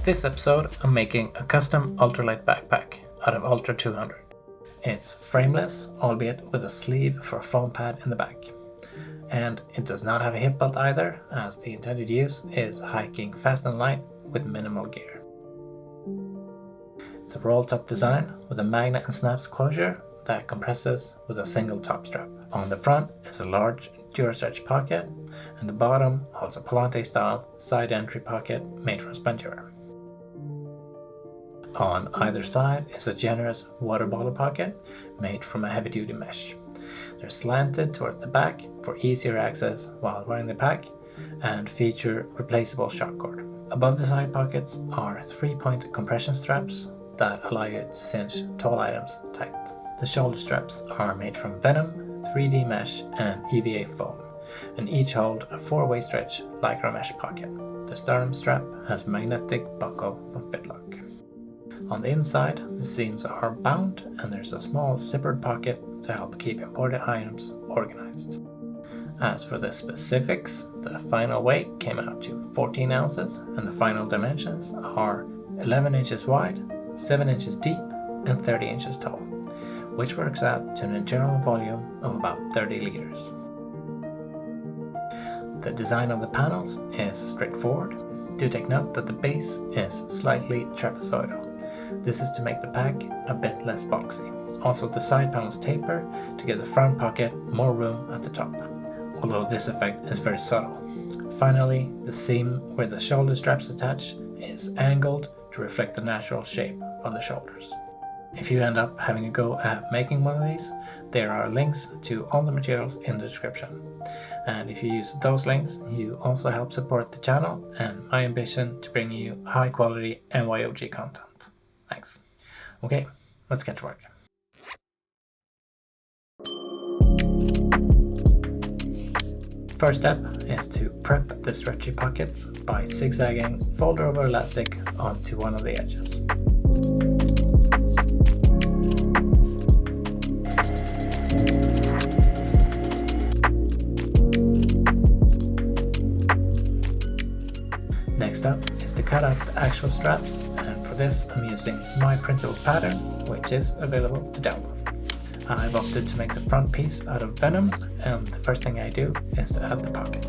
this episode, I'm making a custom Ultralight backpack out of Ultra 200. It's frameless, albeit with a sleeve for a foam pad in the back. And it does not have a hip belt either, as the intended use is hiking fast and light with minimal gear. It's a roll-top design with a magnet and snaps closure that compresses with a single top strap. On the front is a large Durastretch pocket, and the bottom holds a Palante-style side entry pocket made from spongeware. On either side is a generous water bottle pocket made from a heavy-duty mesh. They're slanted towards the back for easier access while wearing the pack and feature replaceable shock cord. Above the side pockets are 3-point compression straps that allow you to cinch tall items tight. The shoulder straps are made from Venom, 3D mesh and EVA foam, and each hold a 4-way stretch lycra mesh pocket. The sternum strap has magnetic buckle from Fitlock. On the inside, the seams are bound and there's a small zippered pocket to help keep imported items organized. As for the specifics, the final weight came out to 14 ounces and the final dimensions are 11 inches wide, 7 inches deep and 30 inches tall, which works out to an internal volume of about 30 liters. The design of the panels is straightforward. Do take note that the base is slightly trapezoidal. This is to make the pack a bit less boxy. Also, the side panels taper to give the front pocket more room at the top, although this effect is very subtle. Finally, the seam where the shoulder straps attach is angled to reflect the natural shape of the shoulders. If you end up having a go at making one of these, there are links to all the materials in the description. And if you use those links, you also help support the channel and my ambition to bring you high quality MYOG content. Thanks. Okay, let's get to work. First step is to prep the stretchy pockets by zigzagging folder over elastic onto one of the edges. Next up is to cut out the actual straps, and for this I'm using my printable pattern, which is available to download. I've opted to make the front piece out of Venom, and the first thing I do is to add the pocket.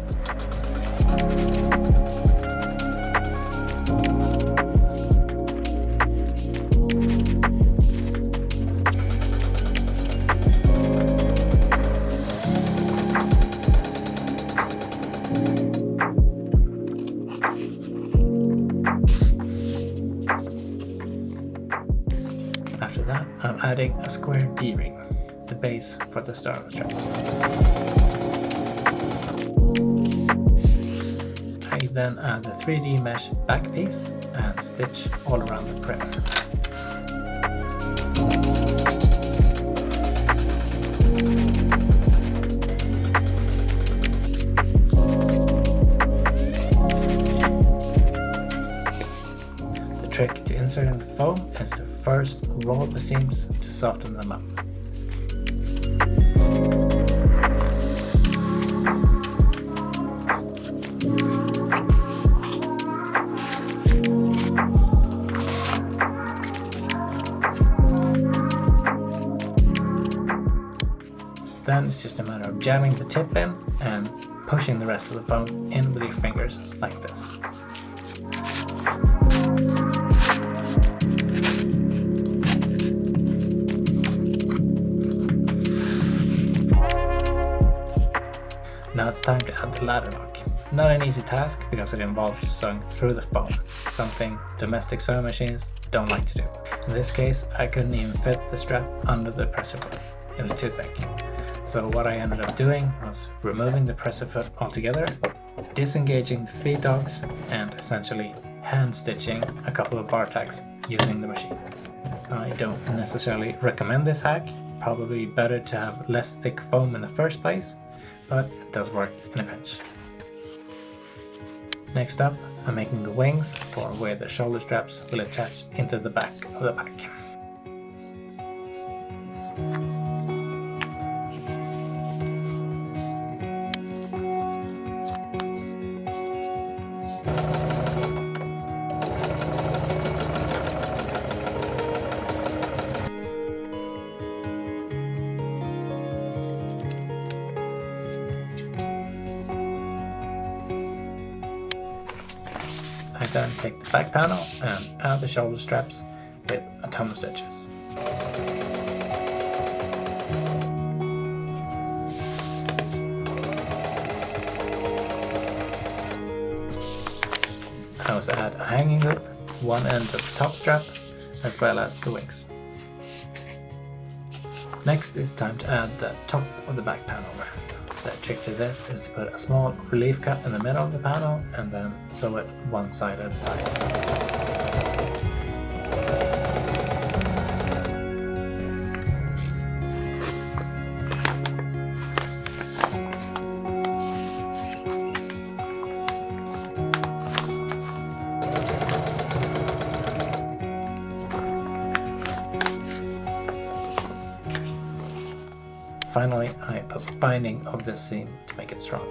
After that, I'm adding a square D-ring, the base for the sternum strap. I then add the 3D mesh back piece and stitch all around the perimeter. The trick to inserting the foam is to first roll the seams to soften them up. Then it's just a matter of jamming the tip in and pushing the rest of the foam in with your fingers like this. Now it's time to add the ladder lock. Not an easy task because it involves sewing through the foam, something domestic sewing machines don't like to do. In this case, I couldn't even fit the strap under the presser foot. It was too thick. So what I ended up doing was removing the presser foot altogether, disengaging the feed dogs, and essentially hand stitching a couple of bar tacks using the machine. I don't necessarily recommend this hack, probably better to have less thick foam in the first place, but it does work in a pinch. Next up, I'm making the wings for where the shoulder straps will attach into the back of the pack. I then take the back panel and add the shoulder straps with a ton of stitches. I also add a hanging loop, one end of the top strap, as well as the wings. Next it's time to add the top of the back panel. The trick to this is to put a small relief cut in the middle of the panel and then sew it one side at a time. Finally, I put binding of this seam to make it stronger.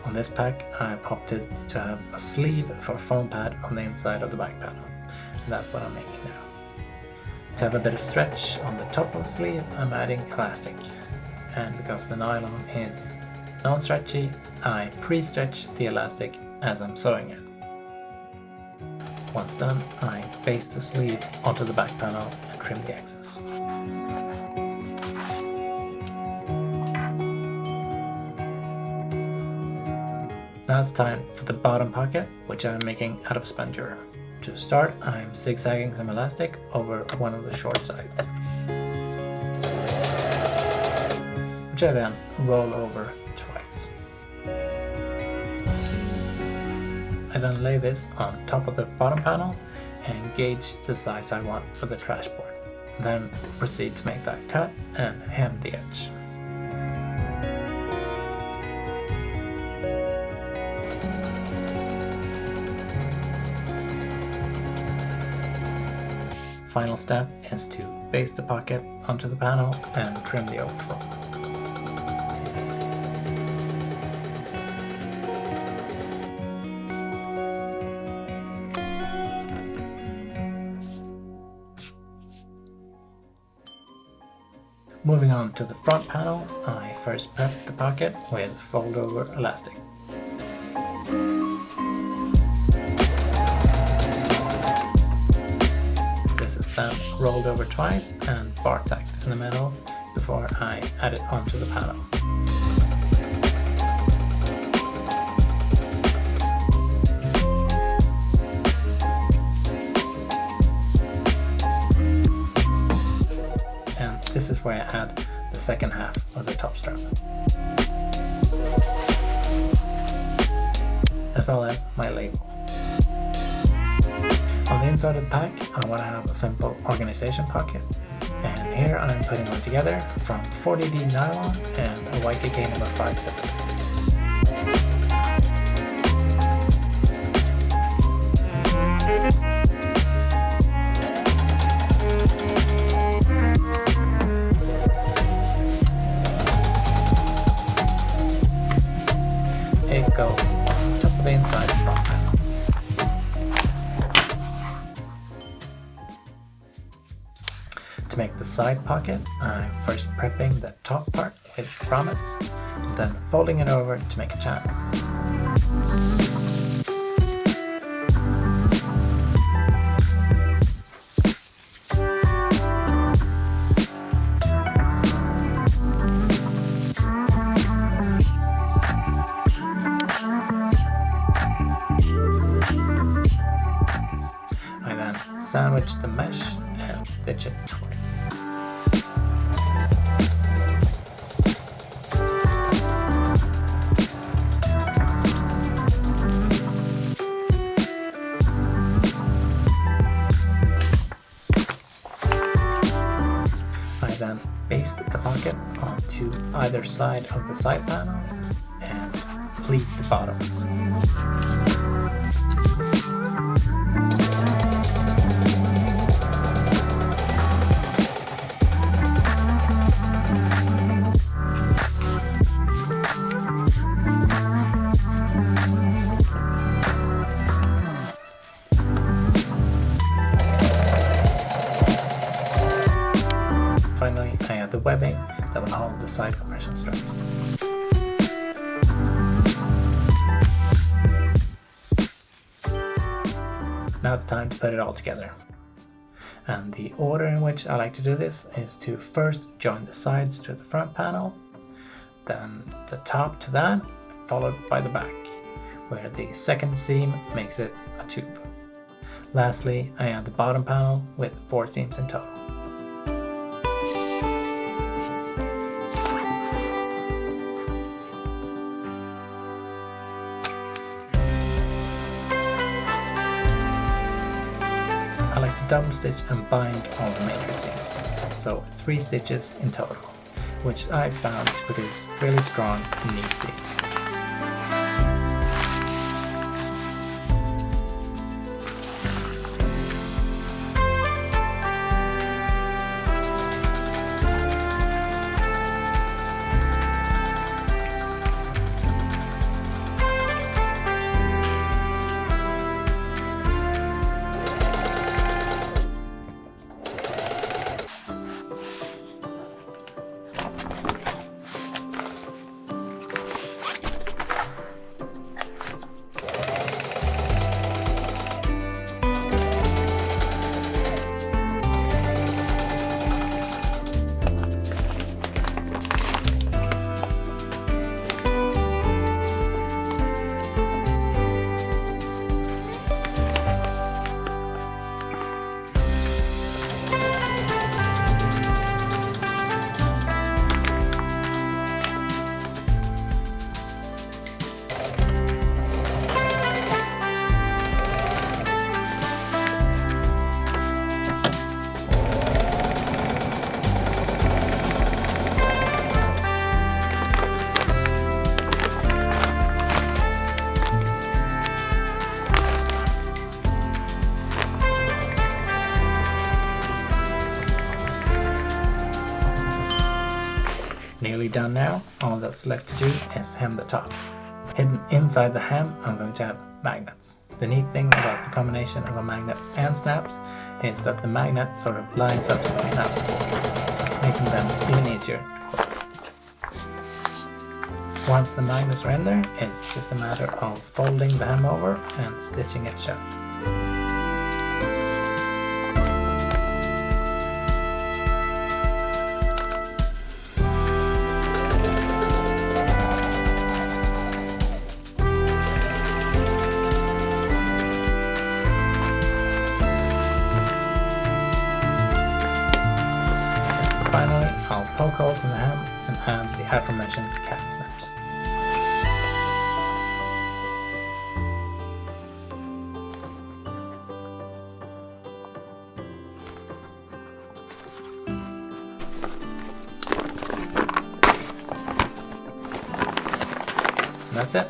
On this pack, I've opted to have a sleeve for foam pad on the inside of the back panel, and that's what I'm making now. To have a bit of stretch on the top of the sleeve, I'm adding elastic, and because the nylon is non-stretchy, I pre-stretch the elastic as I'm sewing it. Once done, I baste the sleeve onto the back panel and trim the excess. Now it's time for the bottom pocket, which I'm making out of spongeur. To start, I'm zigzagging some elastic over one of the short sides, which I then roll over twice. I then lay this on top of the bottom panel and gauge the size I want for the trash board. Then proceed to make that cut and hem the edge. Final step is to baste the pocket onto the panel and trim the overflow. Moving on to the front panel, I first prep the pocket with fold over elastic. This is then rolled over twice and bar tacked in the middle before I add it onto the panel. This is where I add the second half of the top strap, as well as my label. On the inside of the pack, I want to have a simple organization pocket, and here I'm putting one together from 40D nylon and a YKK number 5 zipper. It goes on top of the inside front panel. To make the side pocket, I'm first prepping the top part with grommets, then folding it over to make a channel. Sandwich the mesh and stitch it twice. I then baste the pocket onto either side of the side panel and pleat the bottom. webbing that will hold the side compression straps. Now it's time to put it all together. And the order in which I like to do this is to first join the sides to the front panel, then the top to that, followed by the back, where the second seam makes it a tube. Lastly, I add the bottom panel with 4 seams in total. I like to double stitch and bind all the major seams, so 3 stitches in total, which I found to produce really strong knee seams. Nearly done now. All that's left to do is hem the top. Hidden inside the hem, I'm going to have magnets. The neat thing about the combination of a magnet and snaps is that the magnet sort of lines up to the snaps, making them even easier to close. Once the magnets are in there, it's just a matter of folding the hem over and stitching it shut. Finally, I'll poke holes in the hem and add the aforementioned cap snaps. And that's it,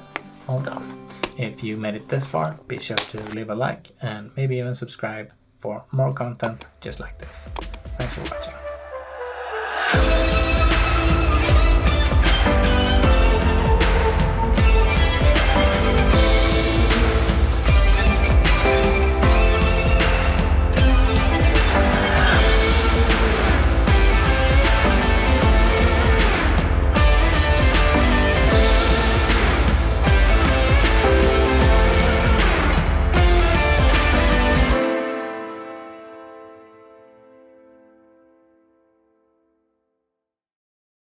all done. If you made it this far, be sure to leave a like and maybe even subscribe for more content just like this. Thanks for watching.